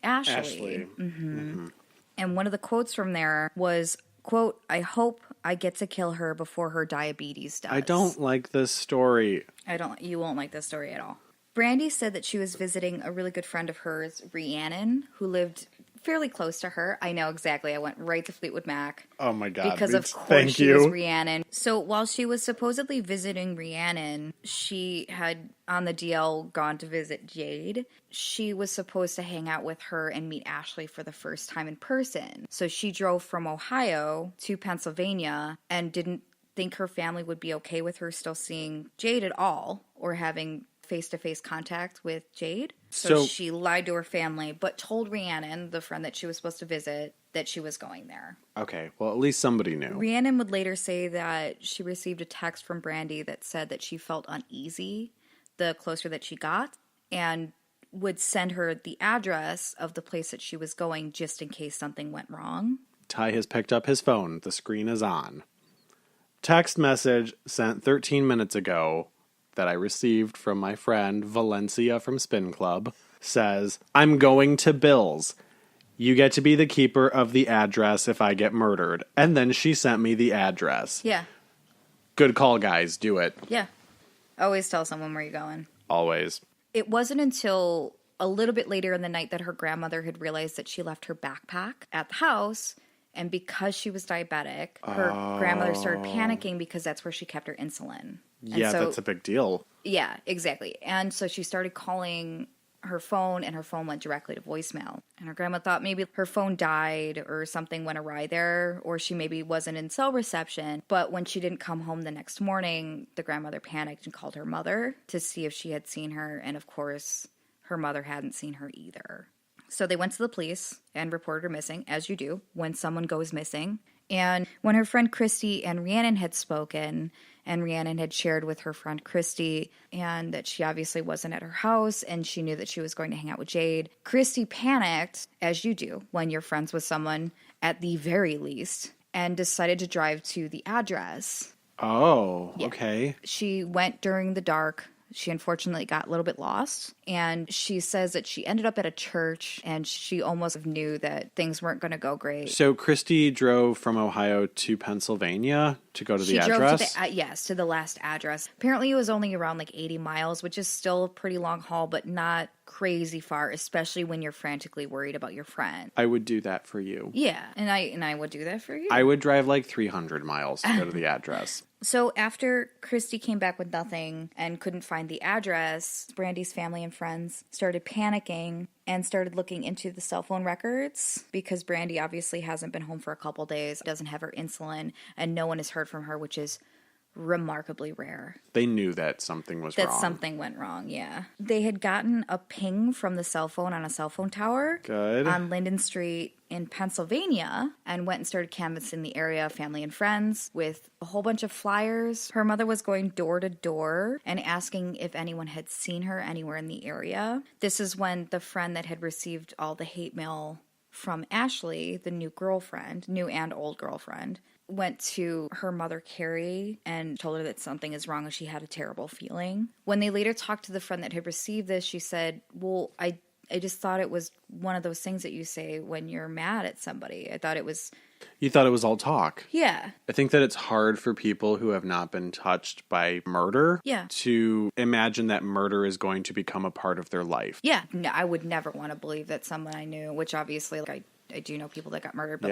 Ashley. Mm-hmm. Mm-hmm. And one of the quotes from there was, quote, "I hope I get to kill her before her diabetes does." I don't like this story. You won't like this story at all. Brandy said that she was visiting a really good friend of hers, Rhiannon, who lived fairly close to her. I know exactly. I went right to Fleetwood Mac. Oh my God. Because of course Thank she you. was Rhiannon. So while she was supposedly visiting Rhiannon, she had on the DL gone to visit Jade. She was supposed to hang out with her and meet Ashley for the first time in person. So she drove from Ohio to Pennsylvania and didn't think her family would be okay with her still seeing Jade at all or having face-to-face contact with Jade. So she lied to her family, but told Rhiannon, the friend that she was supposed to visit, that she was going there. Okay, well, at least somebody knew. Rhiannon would later say that she received a text from Brandy that said that she felt uneasy the closer that she got, and would send her the address of the place that she was going just in case something went wrong. Ty has picked up his phone. The screen is on. Text message sent 13 minutes ago that I received from my friend Valencia from Spin Club says, "I'm going to Bill's. You get to be the keeper of the address if I get murdered." And then she sent me the address. Yeah. Good call, guys. Do it. Yeah. Always tell someone where you're going. Always. It wasn't until a little bit later in the night that her grandmother had realized that she left her backpack at the house. And because she was diabetic, her grandmother started panicking because that's where she kept her insulin. Yeah, that's a big deal. Yeah, exactly. And so she started calling her phone, and her phone went directly to voicemail. And her grandma thought maybe her phone died or something went awry there, or she maybe wasn't in cell reception. But when she didn't come home the next morning, the grandmother panicked and called her mother to see if she had seen her. And of course, her mother hadn't seen her either. So they went to the police and reported her missing, as you do when someone goes missing. And when her friend Christy and Rhiannon had spoken, and Rhiannon had shared with her friend Christy, and that she obviously wasn't at her house, and she knew that she was going to hang out with Jade, Christy panicked, as you do when you're friends with someone, at the very least, and decided to drive to the address. Oh, Yeah. Okay. She went during the dark. She unfortunately got a little bit lost, and she says that she ended up at a church, and she almost knew that things weren't going to go great. So Christy drove from Ohio to Pennsylvania to go to the address? She drove to the last address. Apparently it was only around like 80 miles, which is still a pretty long haul, but not crazy far, especially when you're frantically worried about your friend. I would do that for you. Yeah, and I would do that for you. I would drive like 300 miles to go to the address. So after Christy came back with nothing and couldn't find the address, Brandy's family and friends started panicking and started looking into the cell phone records because Brandy obviously hasn't been home for a couple days, doesn't have her insulin, and no one has heard from her, which is remarkably rare. They knew that something was wrong. That something went wrong, yeah. They had gotten a ping from the cell phone on a cell phone tower. Good. On Linden Street in Pennsylvania, and went and started canvassing the area, family and friends, with a whole bunch of flyers. Her mother was going door to door and asking if anyone had seen her anywhere in the area. This is when the friend that had received all the hate mail from Ashley, the new and old girlfriend, went to her mother, Carrie, and told her that something is wrong and she had a terrible feeling. When they later talked to the friend that had received this, she said, well, I just thought it was one of those things that you say when you're mad at somebody. I thought it was... You thought it was all talk. Yeah. I think that it's hard for people who have not been touched by murder to imagine that murder is going to become a part of their life. Yeah. No, I would never want to believe that someone I knew, which obviously I do know people that got murdered, but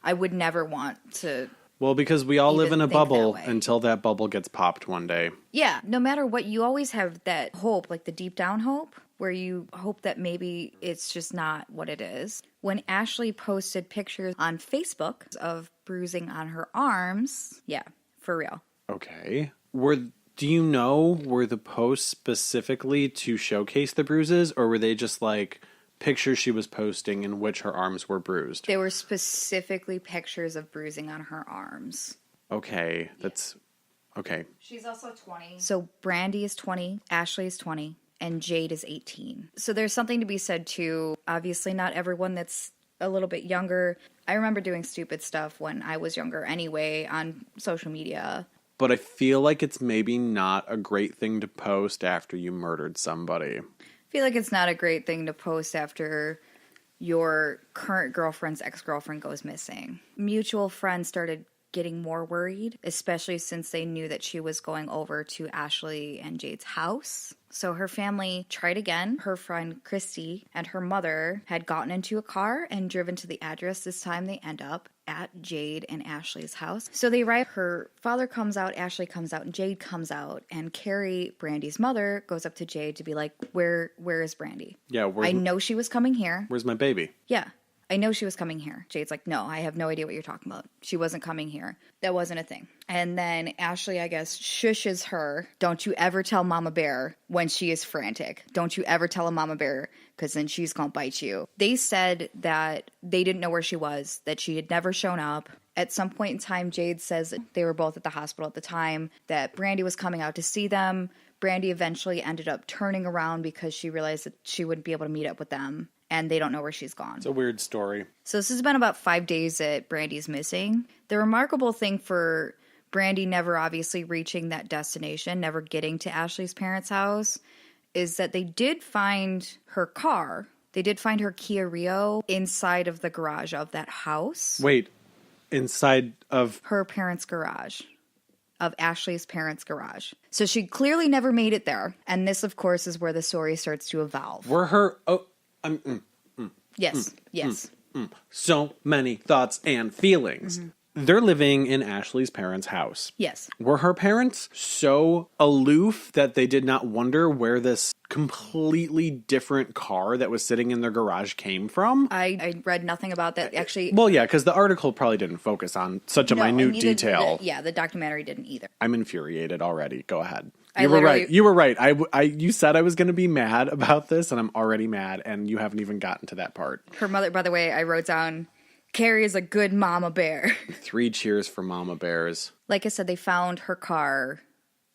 I would never want to... Well, because we all live in a bubble until that bubble gets popped one day. Yeah. No matter what, you always have that hope, like the deep down hope, where you hope that maybe it's just not what it is. When Ashley posted pictures on Facebook of bruising on her arms, yeah, for real. Okay. Do you know, were the posts specifically to showcase the bruises, or were they just like pictures she was posting in which her arms were bruised? They were specifically pictures of bruising on her arms. Okay, that's... Okay. She's also 20. So Brandy is 20, Ashley is 20, and Jade is 18. So there's something to be said too. Obviously not everyone that's a little bit younger. I remember doing stupid stuff when I was younger anyway on social media. But I feel like it's maybe not a great thing to post after you murdered somebody. I feel like it's not a great thing to post after your current girlfriend's ex-girlfriend goes missing. Mutual friends started getting more worried, especially since they knew that she was going over to Ashley and Jade's house. So her family tried again. Her friend Christy and her mother had gotten into a car and driven to the address. This time they end up at Jade and Ashley's house. So they arrive. Her father comes out, Ashley comes out, and Jade comes out. And Carrie, Brandy's mother, goes up to Jade to be like, where is Brandy? Yeah, I know she was coming here. Where's my baby? Yeah. I know she was coming here. Jade's like, no, I have no idea what you're talking about. She wasn't coming here. That wasn't a thing. And then Ashley, I guess, shushes her. Don't you ever tell Mama Bear when she is frantic. Don't you ever tell a Mama Bear, because then she's going to bite you. They said that they didn't know where she was, that she had never shown up. At some point in time, Jade says that they were both at the hospital at the time, that Brandy was coming out to see them. Brandy eventually ended up turning around because she realized that she wouldn't be able to meet up with them. And they don't know where she's gone. It's a weird story. So this has been about 5 days that Brandy's missing. The remarkable thing for Brandy never obviously reaching that destination, never getting to Ashley's parents' house, is that they did find her car. They did find her Kia Rio inside of the garage of that house. Wait, inside of... Her parents' garage. Of Ashley's parents' garage. So she clearly never made it there. And this, of course, is where the story starts to evolve. Were her... Oh, Yes. so many thoughts and feelings. They're living in Ashley's parents' house. Yes. Were her parents so aloof that they did not wonder where this completely different car that was sitting in their garage came from? I read nothing about that, actually. Well, yeah, because the article probably didn't focus on such a minute detail. The documentary didn't either. I'm infuriated already. Go ahead. I You were right. You were right. You said I was going to be mad about this, and I'm already mad, and you haven't even gotten to that part. Her mother, by the way, I wrote down, Carrie is a good mama bear. 3 cheers for mama bears. Like I said, they found her car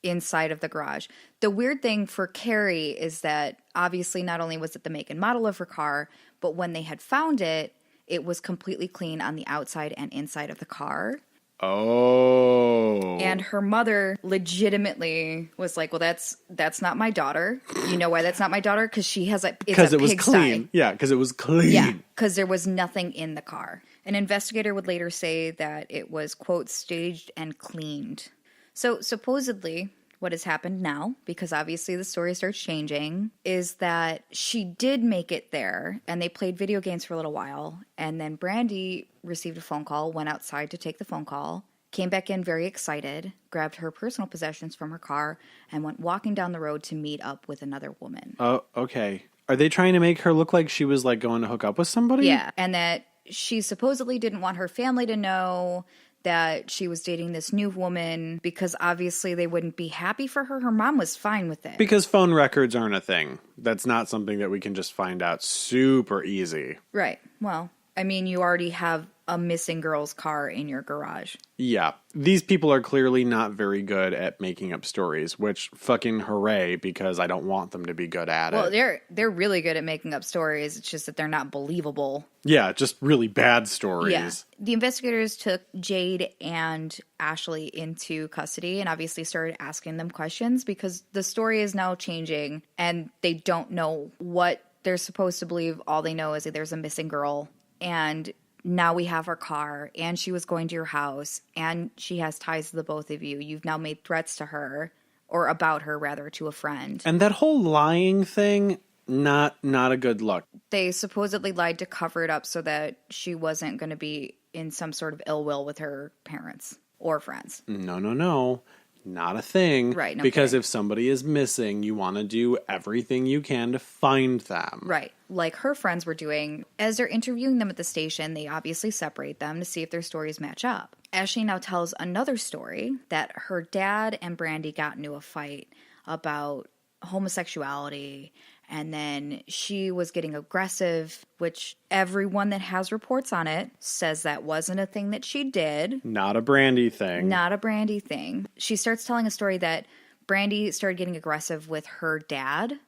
inside of the garage. The weird thing for Carrie is that obviously not only was it the make and model of her car, but when they had found it, it was completely clean on the outside and inside of the car. Oh. And her mother legitimately was like, well, that's not my daughter. You know why that's not my daughter? Because she has because it was clean. Yeah, because it was clean. Yeah, because there was nothing in the car. An investigator would later say that it was, quote, staged and cleaned. So supposedly what has happened now, because obviously the story starts changing, is that she did make it there, and they played video games for a little while, and then Brandy received a phone call, went outside to take the phone call, came back in very excited, grabbed her personal possessions from her car, and went walking down the road to meet up with another woman. Oh, okay. Are they trying to make her look like she was like going to hook up with somebody? Yeah, and that she supposedly didn't want her family to know that she was dating this new woman because obviously they wouldn't be happy for her. Her mom was fine with it. Because phone records aren't a thing. That's not something that we can just find out super easy. Right. Well, I mean, you already have a missing girl's car in your garage. Yeah. These people are clearly not very good at making up stories, which fucking hooray, because I don't want them to be good at it. Well, they're really good at making up stories. It's just that they're not believable. Yeah, just really bad stories. Yeah. The investigators took Jade and Ashley into custody and obviously started asking them questions because the story is now changing and they don't know what they're supposed to believe. All they know is that there's a missing girl and now we have her car and she was going to your house and she has ties to the both of you. You've now made threats to her, or about her rather, to a friend. And that whole lying thing, not a good look. They supposedly lied to cover it up so that she wasn't going to be in some sort of ill will with her parents or friends. No. Not a thing. Right. No because kidding. if somebody is missing, you want to do everything you can to find them. Right. Like her friends were doing. As they're interviewing them at the station, they obviously separate them to see if their stories match up. Ashley now tells another story that her dad and Brandy got into a fight about homosexuality, and then she was getting aggressive, which everyone that has reports on it says that wasn't a thing that she did. Not a Brandy thing. Not a Brandy thing. She starts telling a story that Brandy started getting aggressive with her dad,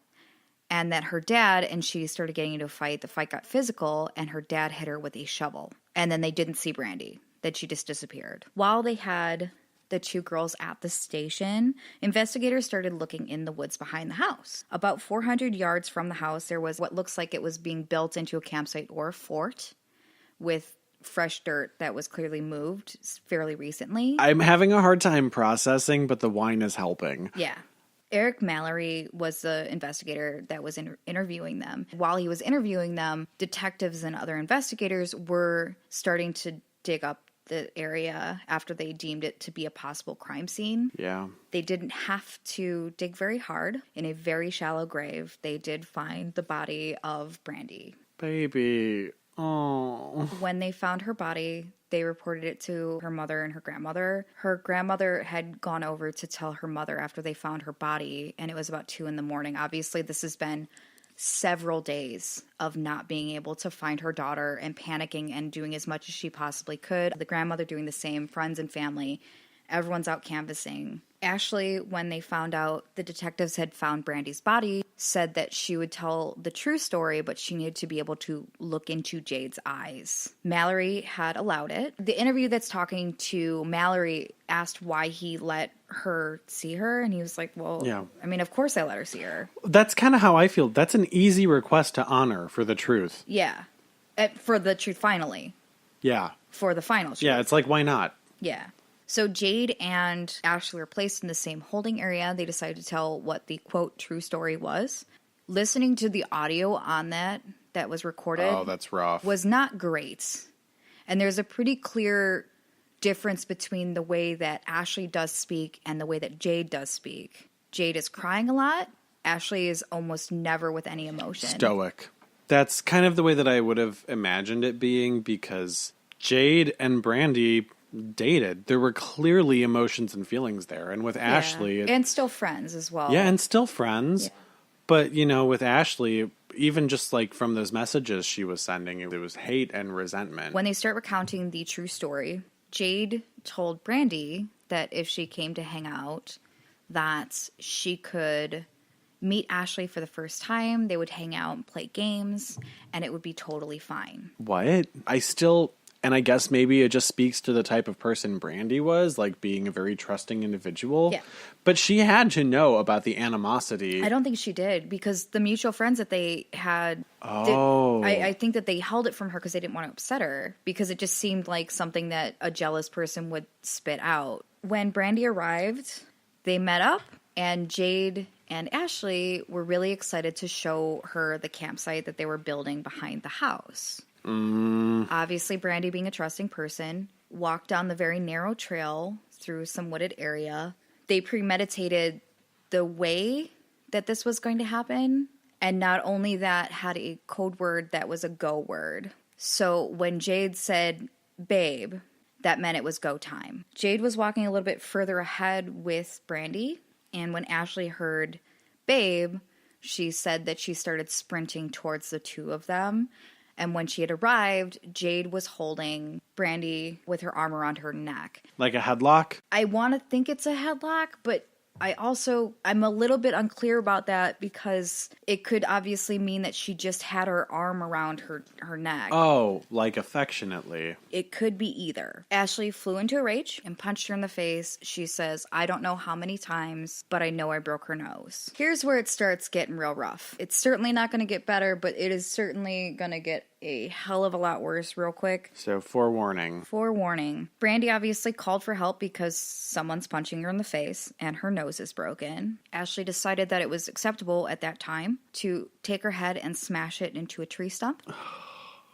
and that her dad and she started getting into a fight. The fight got physical, and her dad hit her with a shovel. And then they didn't see Brandy, that she just disappeared. While they had the two girls at the station, investigators started looking in the woods behind the house. About 400 yards from the house, there was what looks like it was being built into a campsite or a fort with fresh dirt that was clearly moved fairly recently. I'm having a hard time processing, but the wine is helping. Yeah. Eric Mallory was the investigator that was interviewing them. While he was interviewing them, detectives and other investigators were starting to dig up the area after they deemed it to be a possible crime scene. Yeah. They didn't have to dig very hard. In a very shallow grave, they did find the body of Brandy. Baby. Oh. When they found her body, they reported it to her mother and her grandmother. Her grandmother had gone over to tell her mother after they found her body, and it was about 2 a.m. Obviously, this has been several days of not being able to find her daughter and panicking and doing as much as she possibly could. The grandmother doing the same, friends and family. Everyone's out canvassing. Ashley, when they found out the detectives had found Brandy's body, said that she would tell the true story, but she needed to be able to look into Jade's eyes. Mallory had allowed it. The interview that's talking to Mallory asked why he let her see her, and he was like, well, yeah. I mean, of course I let her see her. That's kind of how I feel. That's an easy request to honor for the truth. Yeah. For the truth, finally. Yeah. For the final truth. Yeah, it's like, why not? Yeah. So Jade and Ashley were placed in the same holding area. They decided to tell what the, quote, true story was. Listening to the audio on that was recorded. Oh, that's rough. Was not great. And there's a pretty clear difference between the way that Ashley does speak and the way that Jade does speak. Jade is crying a lot. Ashley is almost never with any emotion. Stoic. That's kind of the way that I would have imagined it being, because Jade and Brandy dated. There were clearly emotions and feelings there. And with Ashley... And still friends as well. Yeah, and still friends. Yeah. But, with Ashley, even just like from those messages she was sending, it was hate and resentment. When they start recounting the true story, Jade told Brandy that if she came to hang out, that she could meet Ashley for the first time, they would hang out and play games, and it would be totally fine. What? And I guess maybe it just speaks to the type of person Brandy was, like being a very trusting individual. Yeah. But she had to know about the animosity. I don't think she did, because the mutual friends that they had, Oh. I think that they held it from her because they didn't want to upset her, because it just seemed like something that a jealous person would spit out. When Brandy arrived, they met up, and Jade and Ashley were really excited to show her the campsite that they were building behind the house. Obviously, Brandy, being a trusting person, walked down the very narrow trail through some wooded area. They premeditated the way that this was going to happen, and not only that, had a code word that was a go word. So when Jade said, babe, that meant it was go time. Jade was walking a little bit further ahead with Brandy, and when Ashley heard babe, she said that she started sprinting towards the two of them. And when she had arrived, Jade was holding Brandy with her arm around her neck. Like a headlock? I want to think it's a headlock, but I'm a little bit unclear about that, because it could obviously mean that she just had her arm around her neck. Oh, like affectionately. It could be either. Ashley flew into a rage and punched her in the face. She says, I don't know how many times, but I know I broke her nose. Here's where it starts getting real rough. It's certainly not going to get better, but it is certainly going to get a hell of a lot worse real quick. So forewarning. Brandy obviously called for help because someone's punching her in the face and her nose is broken. Ashley decided that it was acceptable at that time to take her head and smash it into a tree stump.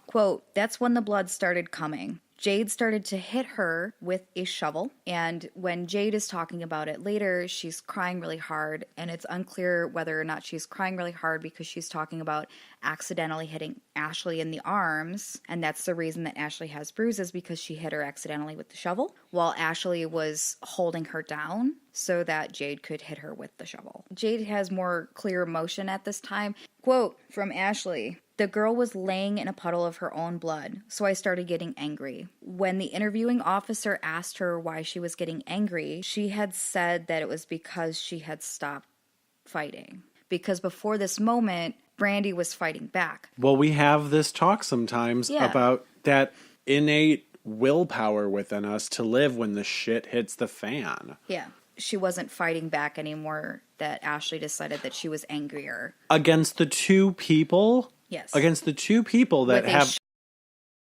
Quote, that's when the blood started coming. Jade started to hit her with a shovel, and when Jade is talking about it later, she's crying really hard, and it's unclear whether or not she's crying really hard because she's talking about accidentally hitting Ashley in the arms, and that's the reason that Ashley has bruises, because she hit her accidentally with the shovel, while Ashley was holding her down so that Jade could hit her with the shovel. Jade has more clear emotion at this time. Quote from Ashley, the girl was laying in a puddle of her own blood, so I started getting angry. When the interviewing officer asked her why she was getting angry, she had said that it was because she had stopped fighting. Because before this moment, Brandy was fighting back. Well, we have this talk sometimes about that innate willpower within us to live when the shit hits the fan. Yeah. She wasn't fighting back anymore, that Ashley decided that she was angrier. Against the two people? Yes. Against the two people that With have... a